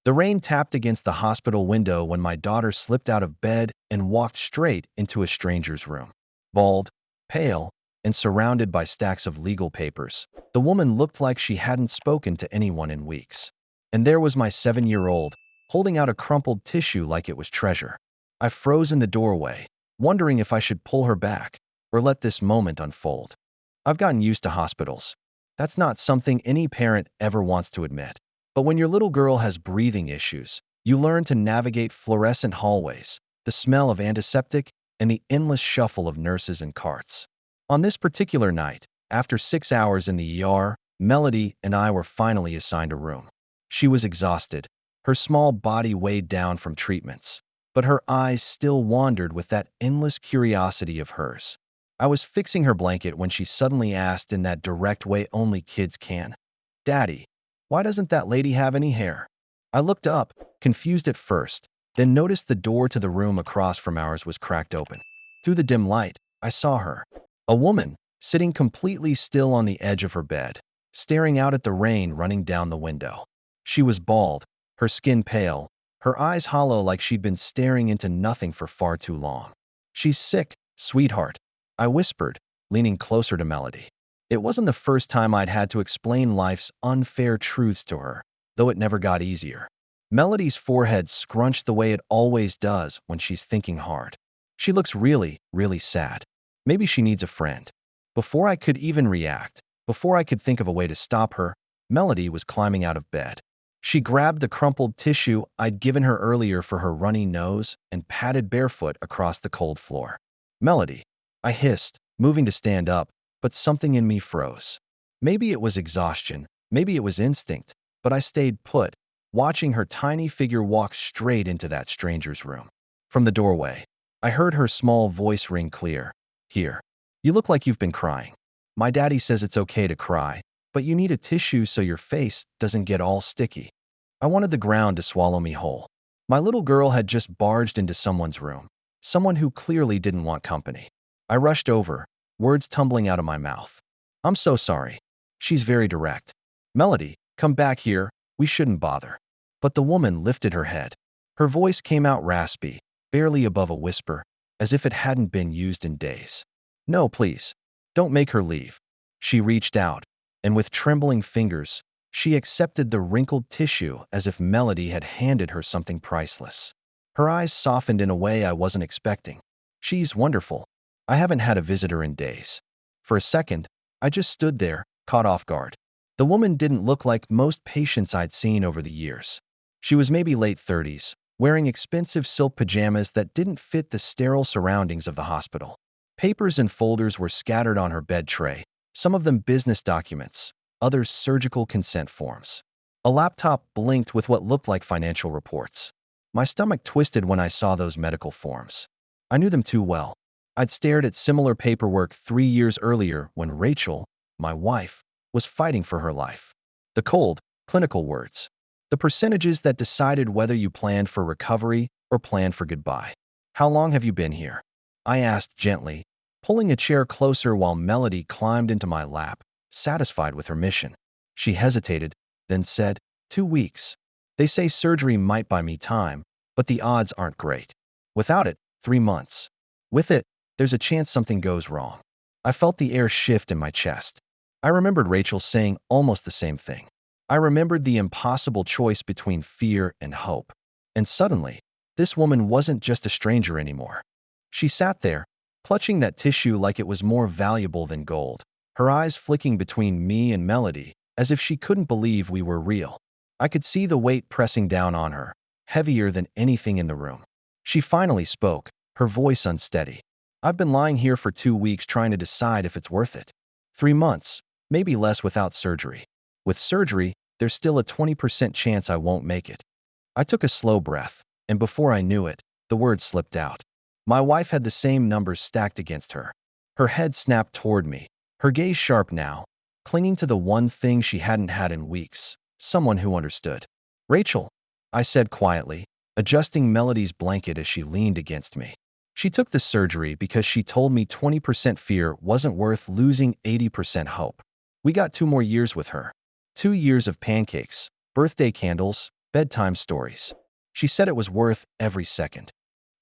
The rain tapped against the hospital window when my daughter slipped out of bed and walked straight into a stranger's room. Bald, pale, and surrounded by stacks of legal papers, the woman looked like she hadn't spoken to anyone in weeks. And there was my 7-year-old, holding out a crumpled tissue like it was treasure. I froze in the doorway, wondering if I should pull her back or let this moment unfold. I've gotten used to hospitals. That's not something any parent ever wants to admit. But when your little girl has breathing issues, you learn to navigate fluorescent hallways, the smell of antiseptic, and the endless shuffle of nurses and carts. On this particular night, after 6 hours in the ER, Melody and I were finally assigned a room. She was exhausted, her small body weighed down from treatments, but her eyes still wandered with that endless curiosity of hers. I was fixing her blanket when she suddenly asked in that direct way only kids can, "Daddy, why doesn't that lady have any hair?" I looked up, confused at first, then noticed the door to the room across from ours was cracked open. Through the dim light, I saw her, a woman, sitting completely still on the edge of her bed, staring out at the rain running down the window. She was bald, her skin pale, her eyes hollow like she'd been staring into nothing for far too long. "She's sick, sweetheart," I whispered, leaning closer to Melody. It wasn't the first time I'd had to explain life's unfair truths to her, though it never got easier. Melody's forehead scrunched the way it always does when she's thinking hard. She looks really, really sad. Maybe she needs a friend. Before I could even react, before I could think of a way to stop her, Melody was climbing out of bed. She grabbed the crumpled tissue I'd given her earlier for her runny nose and padded barefoot across the cold floor. "Melody," I hissed, moving to stand up, but something in me froze. Maybe it was exhaustion, maybe it was instinct, but I stayed put, watching her tiny figure walk straight into that stranger's room. From the doorway, I heard her small voice ring clear. "Here. You look like you've been crying. My daddy says it's okay to cry, but you need a tissue so your face doesn't get all sticky." I wanted the ground to swallow me whole. My little girl had just barged into someone's room, someone who clearly didn't want company. I rushed over, words tumbling out of my mouth. "I'm so sorry." She's very direct. "Melody, come back here, we shouldn't bother." But the woman lifted her head. Her voice came out raspy, barely above a whisper, as if it hadn't been used in days. "No, please. Don't make her leave." She reached out, and with trembling fingers, she accepted the wrinkled tissue as if Melody had handed her something priceless. Her eyes softened in a way I wasn't expecting. "She's wonderful. I haven't had a visitor in days." For a second, I just stood there, caught off guard. The woman didn't look like most patients I'd seen over the years. She was maybe late 30s, wearing expensive silk pajamas that didn't fit the sterile surroundings of the hospital. Papers and folders were scattered on her bed tray, some of them business documents, others surgical consent forms. A laptop blinked with what looked like financial reports. My stomach twisted when I saw those medical forms. I knew them too well. I'd stared at similar paperwork 3 years earlier when Rachel, my wife, was fighting for her life. The cold, clinical words. The percentages that decided whether you planned for recovery or planned for goodbye. "How long have you been here?" I asked gently, pulling a chair closer while Melody climbed into my lap, satisfied with her mission. She hesitated, then said, 2 weeks. They say surgery might buy me time, but the odds aren't great. Without it, 3 months. With it, there's a chance something goes wrong." I felt the air shift in my chest. I remembered Rachel saying almost the same thing. I remembered the impossible choice between fear and hope. And suddenly, this woman wasn't just a stranger anymore. She sat there, clutching that tissue like it was more valuable than gold, her eyes flicking between me and Melody, as if she couldn't believe we were real. I could see the weight pressing down on her, heavier than anything in the room. She finally spoke, her voice unsteady. "I've been lying here for 2 weeks trying to decide if it's worth it. 3 months, maybe less without surgery. With surgery, there's still a 20% chance I won't make it." I took a slow breath, and before I knew it, the words slipped out. My wife had the same numbers stacked against her. Her head snapped toward me, her gaze sharp now, clinging to the one thing she hadn't had in weeks, someone who understood. "Rachel," I said quietly, adjusting Melody's blanket as she leaned against me. "She took the surgery because she told me 20% fear wasn't worth losing 80% hope. We got 2 more years with her. 2 years of pancakes, birthday candles, bedtime stories. She said it was worth every second.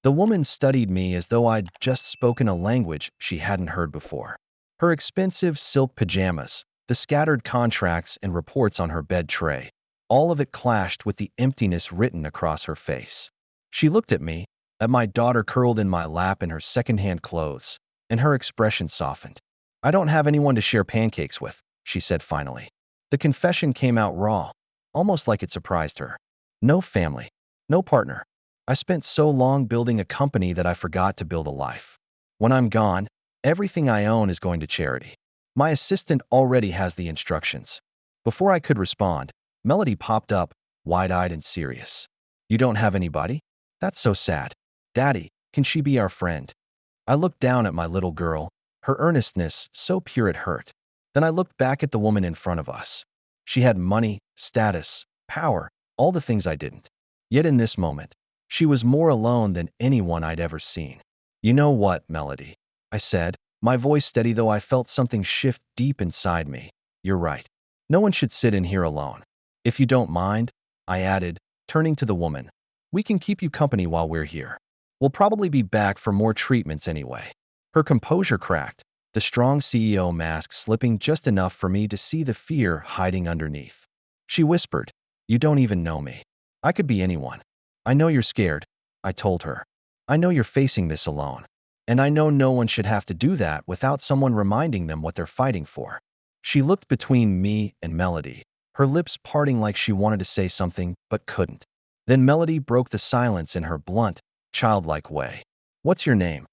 The woman studied me as though I'd just spoken a language she hadn't heard before. Her expensive silk pajamas, the scattered contracts and reports on her bed tray, all of it clashed with the emptiness written across her face. She looked at me, at my daughter curled in my lap in her secondhand clothes, and her expression softened. "I don't have anyone to share pancakes with," she said finally. The confession came out raw, almost like it surprised her. No family, no partner. I spent so long building a company that I forgot to build a life. When I'm gone, everything I own is going to charity. My assistant already has the instructions. Before I could respond, Melody popped up, wide-eyed and serious. "You don't have anybody? That's so sad. Daddy, can she be our friend?" I looked down at my little girl, her earnestness so pure it hurt. Then I looked back at the woman in front of us. She had money, status, power, all the things I didn't. Yet in this moment, she was more alone than anyone I'd ever seen. "You know what, Melody?" I said, my voice steady though I felt something shift deep inside me. "You're right. No one should sit in here alone. If you don't mind," I added, turning to the woman, "we can keep you company while we're here. We'll probably be back for more treatments anyway." Her composure cracked, the strong CEO mask slipping just enough for me to see the fear hiding underneath. She whispered, "You don't even know me. I could be anyone. I know you're scared," I told her. "I know you're facing this alone. And I know no one should have to do that without someone reminding them what they're fighting for." She looked between me and Melody, her lips parting like she wanted to say something but couldn't. Then Melody broke the silence in her blunt, childlike way. "What's your name?"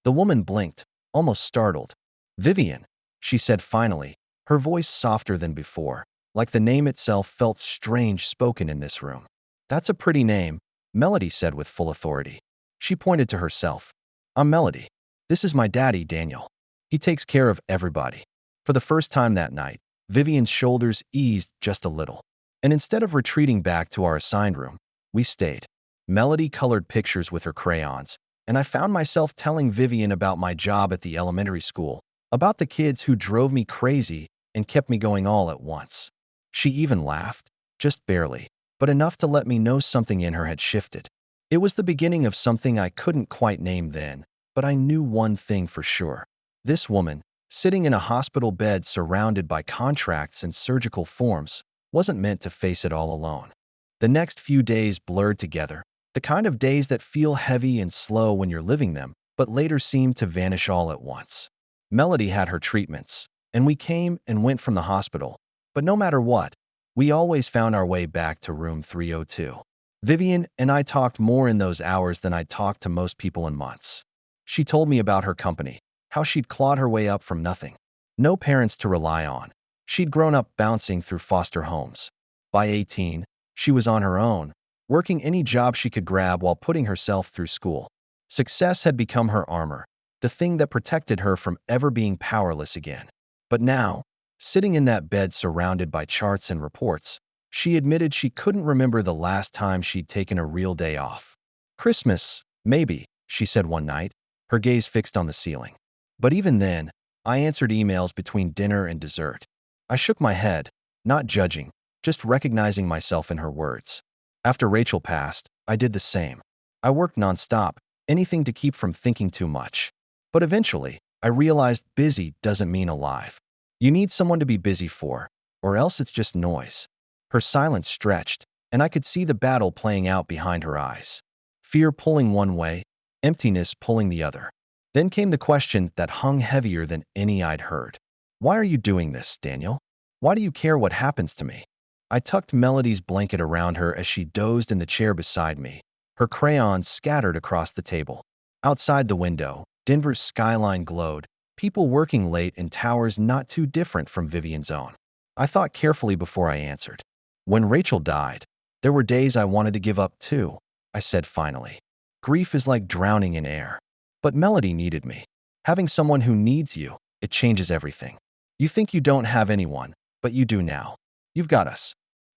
The woman blinked, almost startled. "Vivian," she said finally, her voice softer than before, like the name itself felt strange spoken in this room. "That's a pretty name," Melody said with full authority. She pointed to herself. "I'm Melody. This is my daddy, Daniel. He takes care of everybody." For the first time that night, Vivian's shoulders eased just a little. And instead of retreating back to our assigned room, we stayed. Melody colored pictures with her crayons, and I found myself telling Vivian about my job at the elementary school, about the kids who drove me crazy and kept me going all at once. She even laughed, just barely, but enough to let me know something in her had shifted. It was the beginning of something I couldn't quite name then, but I knew one thing for sure. This woman, sitting in a hospital bed surrounded by contracts and surgical forms, wasn't meant to face it all alone. The next few days blurred together, the kind of days that feel heavy and slow when you're living them, but later seem to vanish all at once. Melody had her treatments, and we came and went from the hospital, but no matter what, we always found our way back to room 302. Vivian and I talked more in those hours than I'd talked to most people in months. She told me about her company, how she'd clawed her way up from nothing. No parents to rely on. She'd grown up bouncing through foster homes. By 18, she was on her own, working any job she could grab while putting herself through school. Success had become her armor, the thing that protected her from ever being powerless again. But now, sitting in that bed surrounded by charts and reports, she admitted she couldn't remember the last time she'd taken a real day off. "Christmas, maybe," she said one night, her gaze fixed on the ceiling. But even then, I answered emails between dinner and dessert. I shook my head, not judging, just recognizing myself in her words. After Rachel passed, I did the same. I worked nonstop, anything to keep from thinking too much. But eventually, I realized busy doesn't mean alive. You need someone to be busy for, or else it's just noise. Her silence stretched, and I could see the battle playing out behind her eyes. Fear pulling one way, emptiness pulling the other. Then came the question that hung heavier than any I'd heard. "Why are you doing this, Daniel? Why do you care what happens to me?" I tucked Melody's blanket around her as she dozed in the chair beside me, her crayons scattered across the table. Outside the window, Denver's skyline glowed, people working late in towers not too different from Vivian's own. I thought carefully before I answered. "When Rachel died, there were days I wanted to give up too," I said finally. "Grief is like drowning in air. But Melody needed me. Having someone who needs you, it changes everything. You think you don't have anyone, but you do now. You've got us."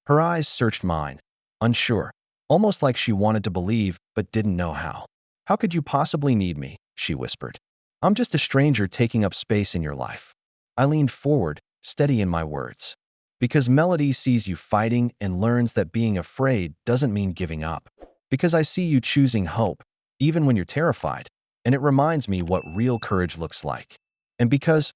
Her eyes searched mine, unsure, almost like she wanted to believe but didn't know how. "How could you possibly need me?" she whispered. "I'm just a stranger taking up space in your life." I leaned forward, steady in my words. Because Melody sees you fighting and learns that being afraid doesn't mean giving up. Because I see you choosing hope, even when you're terrified, and it reminds me what real courage looks like. And because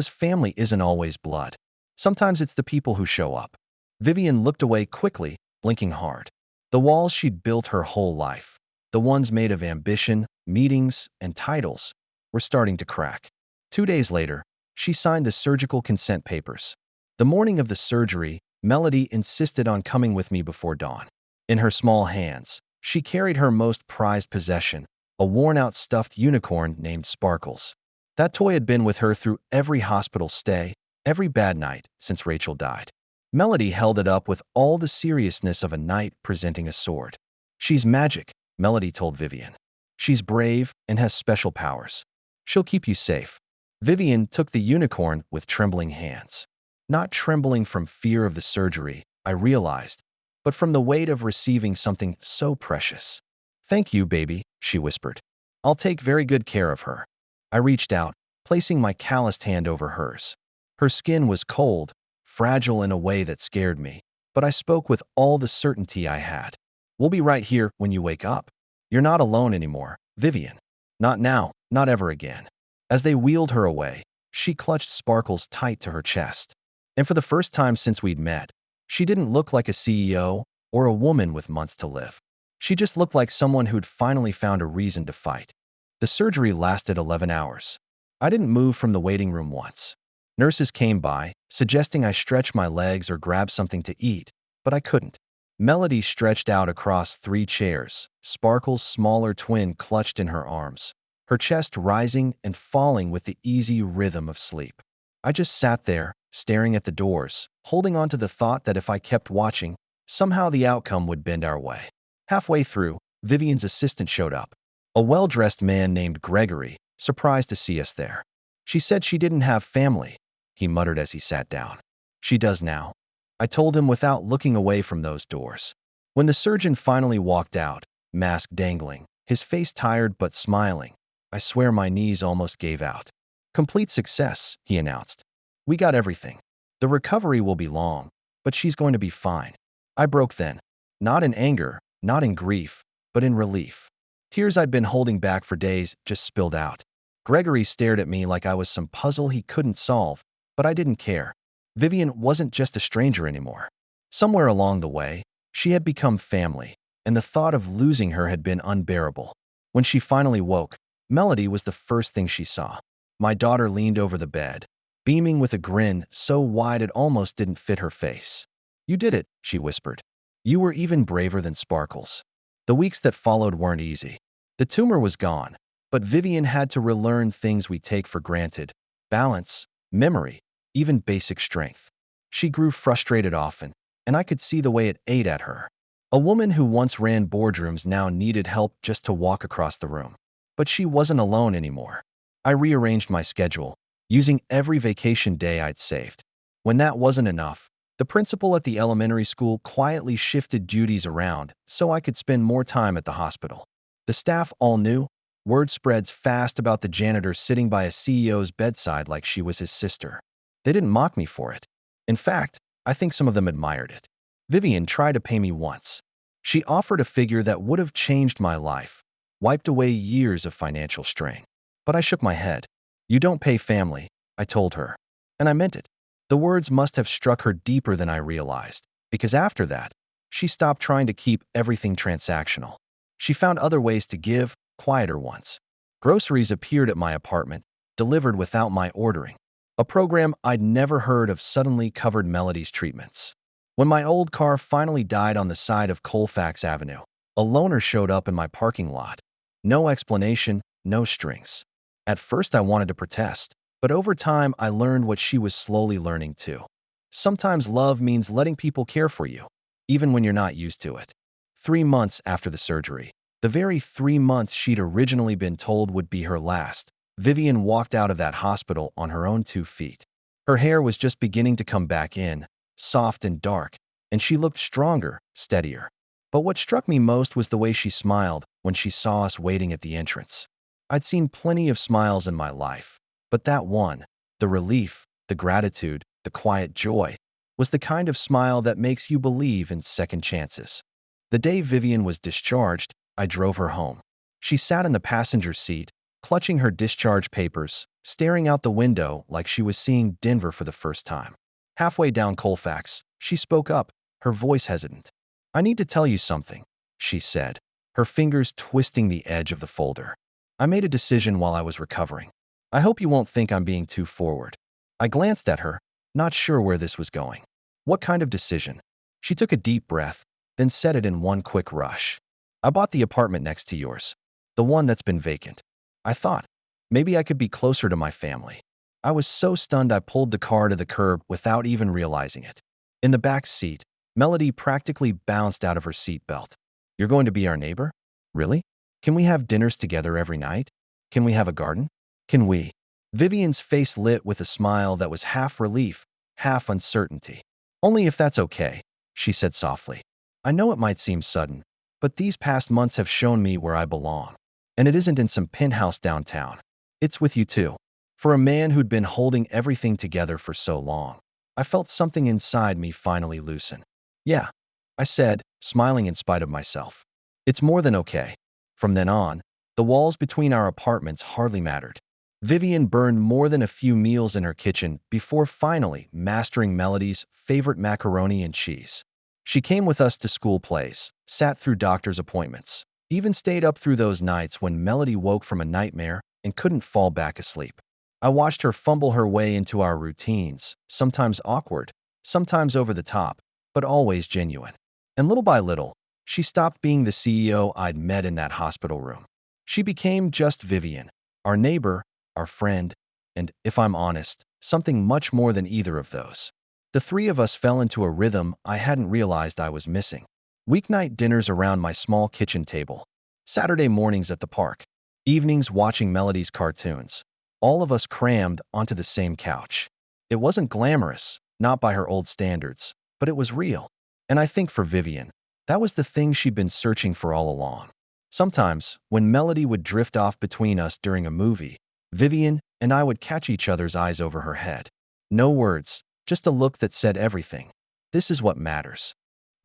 family isn't always blood. Sometimes it's the people who show up. Vivian looked away quickly, blinking hard. The walls she'd built her whole life, the ones made of ambition, meetings, and titles, were starting to crack. 2 days later, she signed the surgical consent papers. The morning of the surgery, Melody insisted on coming with me before dawn. In her small hands, she carried her most prized possession, a worn-out stuffed unicorn named Sparkles. That toy had been with her through every hospital stay, every bad night since Rachel died. Melody held it up with all the seriousness of a knight presenting a sword. "She's magic," Melody told Vivian. "She's brave and has special powers. She'll keep you safe." Vivian took the unicorn with trembling hands. Not trembling from fear of the surgery, I realized, but from the weight of receiving something so precious. "Thank you, baby," she whispered. "I'll take very good care of her." I reached out, placing my calloused hand over hers. Her skin was cold, fragile in a way that scared me, but I spoke with all the certainty I had. "We'll be right here when you wake up. You're not alone anymore, Vivian. Not now, not ever again." As they wheeled her away, she clutched Sparkles tight to her chest. And for the first time since we'd met, she didn't look like a CEO or a woman with months to live. She just looked like someone who'd finally found a reason to fight. The surgery lasted 11 hours. I didn't move from the waiting room once. Nurses came by, suggesting I stretch my legs or grab something to eat, but I couldn't. Melody stretched out across 3 chairs, Sparkle's smaller twin clutched in her arms, her chest rising and falling with the easy rhythm of sleep. I just sat there, staring at the doors, holding on to the thought that if I kept watching, somehow the outcome would bend our way. Halfway through, Vivian's assistant showed up. A well-dressed man named Gregory, surprised to see us there. "She said she didn't have family," he muttered as he sat down. "She does now," I told him without looking away from those doors. When the surgeon finally walked out, mask dangling, his face tired but smiling, I swear my knees almost gave out. "Complete success," he announced. "We got everything. The recovery will be long, but she's going to be fine." I broke then. Not in anger, not in grief, but in relief. Tears I'd been holding back for days just spilled out. Gregory stared at me like I was some puzzle he couldn't solve, but I didn't care. Vivian wasn't just a stranger anymore. Somewhere along the way, she had become family, and the thought of losing her had been unbearable. When she finally woke, Melody was the first thing she saw. My daughter leaned over the bed, beaming with a grin so wide it almost didn't fit her face. "You did it," she whispered. "You were even braver than Sparkles." The weeks that followed weren't easy. The tumor was gone, but Vivian had to relearn things we take for granted: balance, memory, even basic strength. She grew frustrated often, and I could see the way it ate at her. A woman who once ran boardrooms now needed help just to walk across the room. But she wasn't alone anymore. I rearranged my schedule, using every vacation day I'd saved. When that wasn't enough, the principal at the elementary school quietly shifted duties around so I could spend more time at the hospital. The staff all knew. Word spreads fast about the janitor sitting by a CEO's bedside like she was his sister. They didn't mock me for it. In fact, I think some of them admired it. Vivian tried to pay me once. She offered a figure that would have changed my life, wiped away years of financial strain. But I shook my head. "You don't pay family," I told her. And I meant it. The words must have struck her deeper than I realized, because after that, she stopped trying to keep everything transactional. She found other ways to give, quieter ones. Groceries appeared at my apartment, delivered without my ordering. A program I'd never heard of suddenly covered Melody's treatments. When my old car finally died on the side of Colfax Avenue, a loaner showed up in my parking lot. No explanation, no strings. At first I wanted to protest, but over time I learned what she was slowly learning too. Sometimes love means letting people care for you, even when you're not used to it. 3 months after the surgery, the very 3 months she'd originally been told would be her last, Vivian walked out of that hospital on her own 2 feet. Her hair was just beginning to come back in, soft and dark, and she looked stronger, steadier. But what struck me most was the way she smiled when she saw us waiting at the entrance. I'd seen plenty of smiles in my life, but that one, the relief, the gratitude, the quiet joy, was the kind of smile that makes you believe in second chances. The day Vivian was discharged, I drove her home. She sat in the passenger seat, clutching her discharge papers, staring out the window like she was seeing Denver for the first time. Halfway down Colfax, she spoke up, her voice hesitant. "I need to tell you something," she said, her fingers twisting the edge of the folder. "I made a decision while I was recovering. I hope you won't think I'm being too forward." I glanced at her, not sure where this was going. "What kind of decision?" She took a deep breath, then said it in one quick rush. "I bought the apartment next to yours, the one that's been vacant. I thought, maybe I could be closer to my family." I was so stunned I pulled the car to the curb without even realizing it. In the back seat, Melody practically bounced out of her seatbelt. "You're going to be our neighbor? Really? Can we have dinners together every night? Can we have a garden? Can we?" Vivian's face lit with a smile that was half relief, half uncertainty. "Only if that's okay," she said softly. "I know it might seem sudden, but these past months have shown me where I belong. And it isn't in some penthouse downtown. It's with you too." For a man who'd been holding everything together for so long, I felt something inside me finally loosen. "Yeah," I said, smiling in spite of myself. "It's more than okay." From then on, the walls between our apartments hardly mattered. Vivian burned more than a few meals in her kitchen before finally mastering Melody's favorite macaroni and cheese. She came with us to school plays, sat through doctor's appointments, even stayed up through those nights when Melody woke from a nightmare and couldn't fall back asleep. I watched her fumble her way into our routines, sometimes awkward, sometimes over the top, but always genuine. And little by little, she stopped being the CEO I'd met in that hospital room. She became just Vivian, our neighbor, our friend, and, if I'm honest, something much more than either of those. The three of us fell into a rhythm I hadn't realized I was missing. Weeknight dinners around my small kitchen table, Saturday mornings at the park, evenings watching Melody's cartoons. All of us crammed onto the same couch. It wasn't glamorous, not by her old standards, but it was real. And I think for Vivian, that was the thing she'd been searching for all along. Sometimes, when Melody would drift off between us during a movie, Vivian and I would catch each other's eyes over her head. No words, just a look that said everything. This is what matters.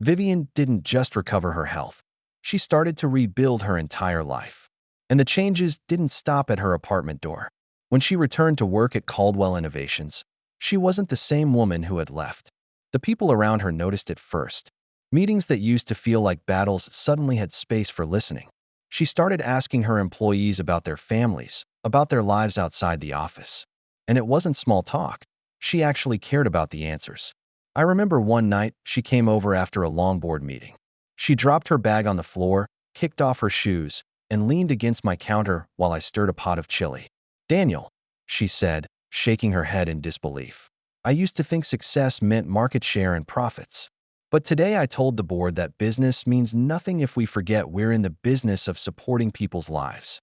Vivian didn't just recover her health. She started to rebuild her entire life. And the changes didn't stop at her apartment door. When she returned to work at Caldwell Innovations, she wasn't the same woman who had left. The people around her noticed it first. Meetings that used to feel like battles suddenly had space for listening. She started asking her employees about their families, about their lives outside the office. And it wasn't small talk. She actually cared about the answers. I remember one night she came over after a long board meeting. She dropped her bag on the floor, kicked off her shoes, and leaned against my counter while I stirred a pot of chili. "Daniel," she said, shaking her head in disbelief. "I used to think success meant market share and profits. But today I told the board that business means nothing if we forget we're in the business of supporting people's lives."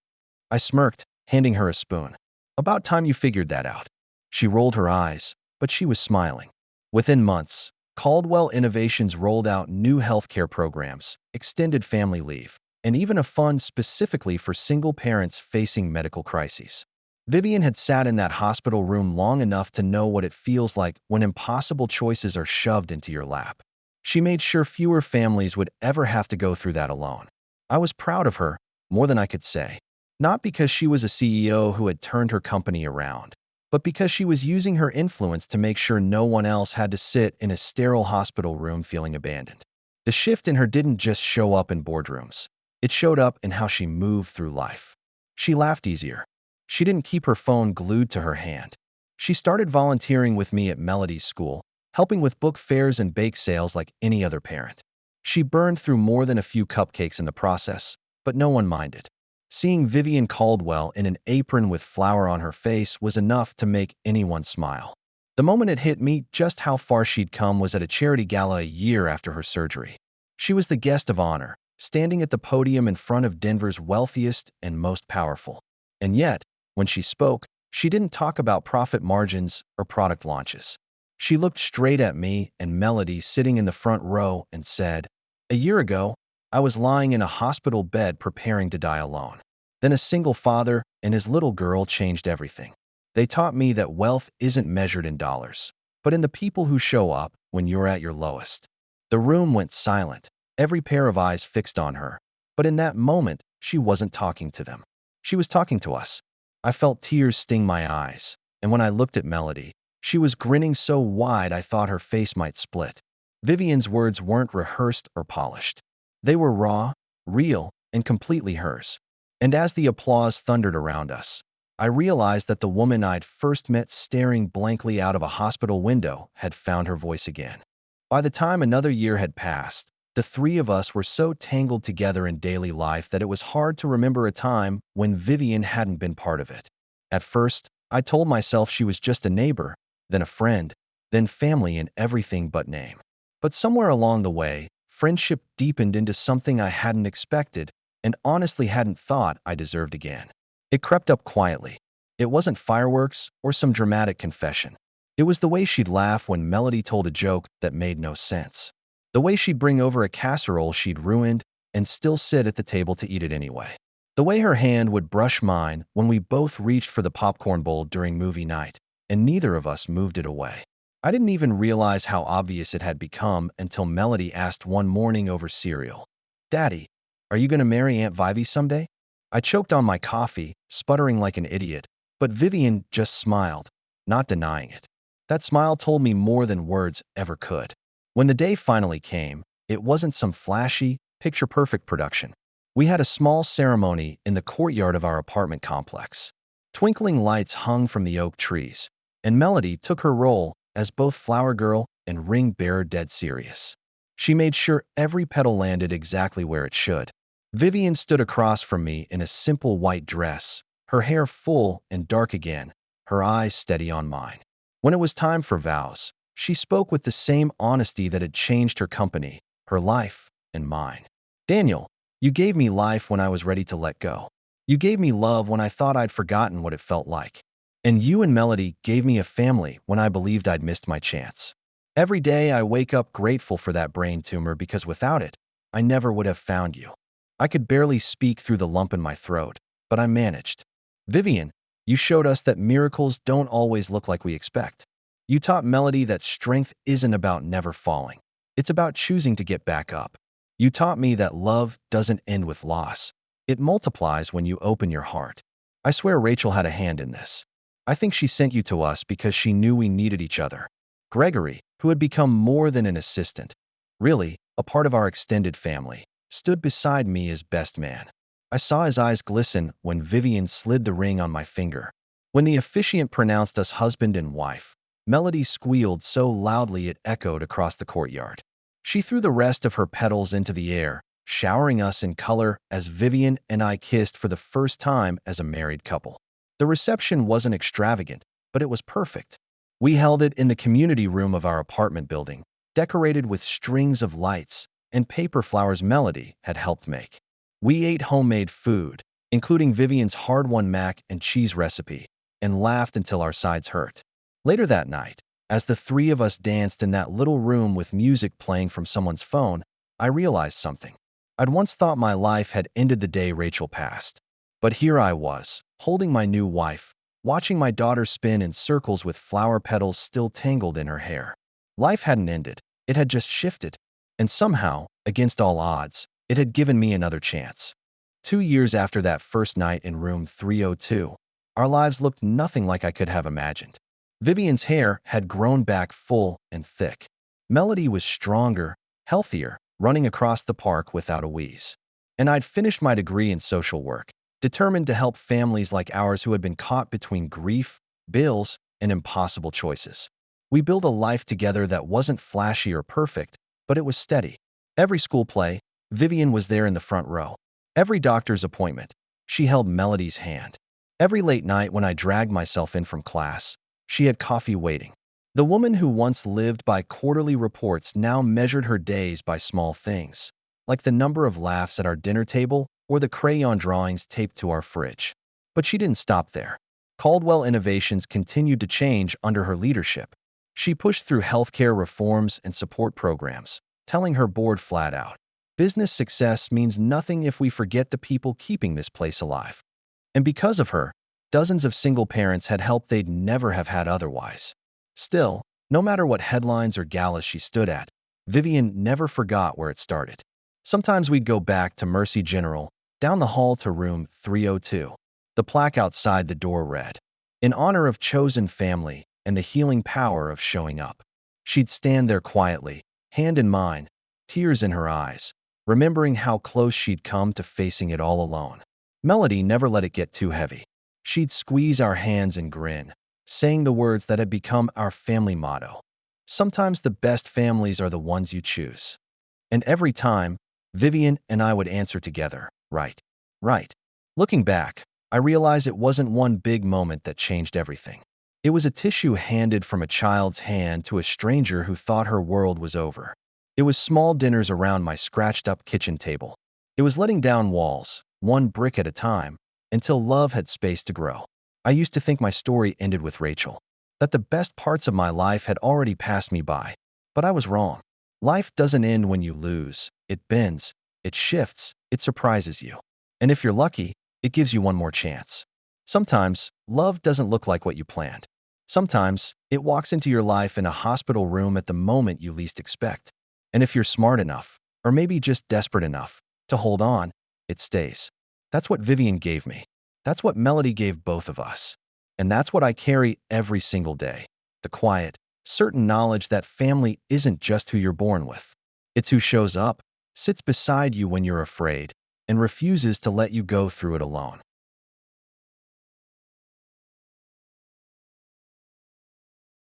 I smirked, handing her a spoon. "About time you figured that out." She rolled her eyes, but she was smiling. Within months, Caldwell Innovations rolled out new healthcare programs, extended family leave, and even a fund specifically for single parents facing medical crises. Vivian had sat in that hospital room long enough to know what it feels like when impossible choices are shoved into your lap. She made sure fewer families would ever have to go through that alone. I was proud of her, more than I could say. Not because she was a CEO who had turned her company around, but because she was using her influence to make sure no one else had to sit in a sterile hospital room feeling abandoned. The shift in her didn't just show up in boardrooms. It showed up in how she moved through life. She laughed easier. She didn't keep her phone glued to her hand. She started volunteering with me at Melody's school, helping with book fairs and bake sales like any other parent. She burned through more than a few cupcakes in the process, but no one minded. Seeing Vivian Caldwell in an apron with flour on her face was enough to make anyone smile. The moment it hit me just how far she'd come was at a charity gala a year after her surgery. She was the guest of honor, standing at the podium in front of Denver's wealthiest and most powerful. And yet, when she spoke, she didn't talk about profit margins or product launches. She looked straight at me and Melody sitting in the front row and said, "A year ago, I was lying in a hospital bed preparing to die alone. Then a single father and his little girl changed everything. They taught me that wealth isn't measured in dollars, but in the people who show up, when you're at your lowest. The room went silent, every pair of eyes fixed on her. But in that moment, she wasn't talking to them. She was talking to us. I felt tears sting my eyes, and when I looked at Melody, she was grinning so wide I thought her face might split. Vivian's words weren't rehearsed or polished. They were raw, real, and completely hers. And as the applause thundered around us, I realized that the woman I'd first met staring blankly out of a hospital window had found her voice again. By the time another year had passed, the three of us were so tangled together in daily life that it was hard to remember a time when Vivian hadn't been part of it. At first, I told myself she was just a neighbor, then a friend, then family in everything but name. But somewhere along the way, friendship deepened into something I hadn't expected and honestly hadn't thought I deserved again. It crept up quietly. It wasn't fireworks or some dramatic confession. It was the way she'd laugh when Melody told a joke that made no sense. The way she'd bring over a casserole she'd ruined and still sit at the table to eat it anyway. The way her hand would brush mine when we both reached for the popcorn bowl during movie night, and neither of us moved it away. I didn't even realize how obvious it had become until Melody asked one morning over cereal, "Daddy, are you going to marry Aunt Vivy someday?" I choked on my coffee, sputtering like an idiot, but Vivian just smiled, not denying it. That smile told me more than words ever could. When the day finally came, it wasn't some flashy, picture-perfect production. We had a small ceremony in the courtyard of our apartment complex. Twinkling lights hung from the oak trees, and Melody took her role as both flower girl and ring bearer dead serious. She made sure every petal landed exactly where it should. Vivian stood across from me in a simple white dress, her hair full and dark again, her eyes steady on mine. When it was time for vows, she spoke with the same honesty that had changed her company, her life, and mine. "Daniel, you gave me life when I was ready to let go. You gave me love when I thought I'd forgotten what it felt like. And you and Melody gave me a family when I believed I'd missed my chance. Every day I wake up grateful for that brain tumor because without it, I never would have found you." I could barely speak through the lump in my throat, but I managed. "Vivian, you showed us that miracles don't always look like we expect. You taught Melody that strength isn't about never falling. It's about choosing to get back up. You taught me that love doesn't end with loss. It multiplies when you open your heart. I swear Rachel had a hand in this. I think she sent you to us because she knew we needed each other." Gregory, who had become more than an assistant, really a part of our extended family, stood beside me as best man. I saw his eyes glisten when Vivian slid the ring on my finger. When the officiant pronounced us husband and wife, Melody squealed so loudly it echoed across the courtyard. She threw the rest of her petals into the air, showering us in color as Vivian and I kissed for the first time as a married couple. The reception wasn't extravagant, but it was perfect. We held it in the community room of our apartment building, decorated with strings of lights and paper flowers Melody had helped make. We ate homemade food, including Vivian's hard-won mac and cheese recipe, and laughed until our sides hurt. Later that night, as the three of us danced in that little room with music playing from someone's phone, I realized something. I'd once thought my life had ended the day Rachel passed. But here I was, holding my new wife, watching my daughter spin in circles with flower petals still tangled in her hair. Life hadn't ended, it had just shifted. And somehow, against all odds, it had given me another chance. 2 years after that first night in room 302, our lives looked nothing like I could have imagined. Vivian's hair had grown back full and thick. Melody was stronger, healthier, running across the park without a wheeze. And I'd finished my degree in social work, determined to help families like ours who had been caught between grief, bills, and impossible choices. We built a life together that wasn't flashy or perfect, but it was steady. Every school play, Vivian was there in the front row. Every doctor's appointment, she held Melody's hand. Every late night when I dragged myself in from class, she had coffee waiting. The woman who once lived by quarterly reports now measured her days by small things, like the number of laughs at our dinner table or the crayon drawings taped to our fridge. But she didn't stop there. Caldwell Innovations continued to change under her leadership. She pushed through healthcare reforms and support programs, telling her board flat out, "Business success means nothing if we forget the people keeping this place alive." And because of her, dozens of single parents had help they'd never have had otherwise. Still, No matter what headlines or galas she stood at, Vivian never forgot where it started. Sometimes we'd go back to Mercy General, down the hall to room 302. The plaque outside the door read, "In honor of chosen family and the healing power of showing up." She'd stand there quietly, hand in mine, tears in her eyes, remembering how close she'd come to facing it all alone. Melody never let it get too heavy. She'd squeeze our hands and grin, saying the words that had become our family motto. Sometimes the best families are the ones you choose. And every time, Vivian and I would answer together, right, right. Looking back, I realize it wasn't one big moment that changed everything. It was a tissue handed from a child's hand to a stranger who thought her world was over. It was small dinners around my scratched-up kitchen table. It was letting down walls, one brick at a time, until love had space to grow. I used to think my story ended with Rachel, that the best parts of my life had already passed me by. But I was wrong. Life doesn't end when you lose. It bends, it shifts, it surprises you. And if you're lucky, it gives you one more chance. Sometimes, love doesn't look like what you planned. Sometimes, it walks into your life in a hospital room at the moment you least expect. And if you're smart enough, or maybe just desperate enough, to hold on, it stays. That's what Vivian gave me. That's what Melody gave both of us. And that's what I carry every single day. The quiet, certain knowledge that family isn't just who you're born with. It's who shows up, sits beside you when you're afraid, and refuses to let you go through it alone.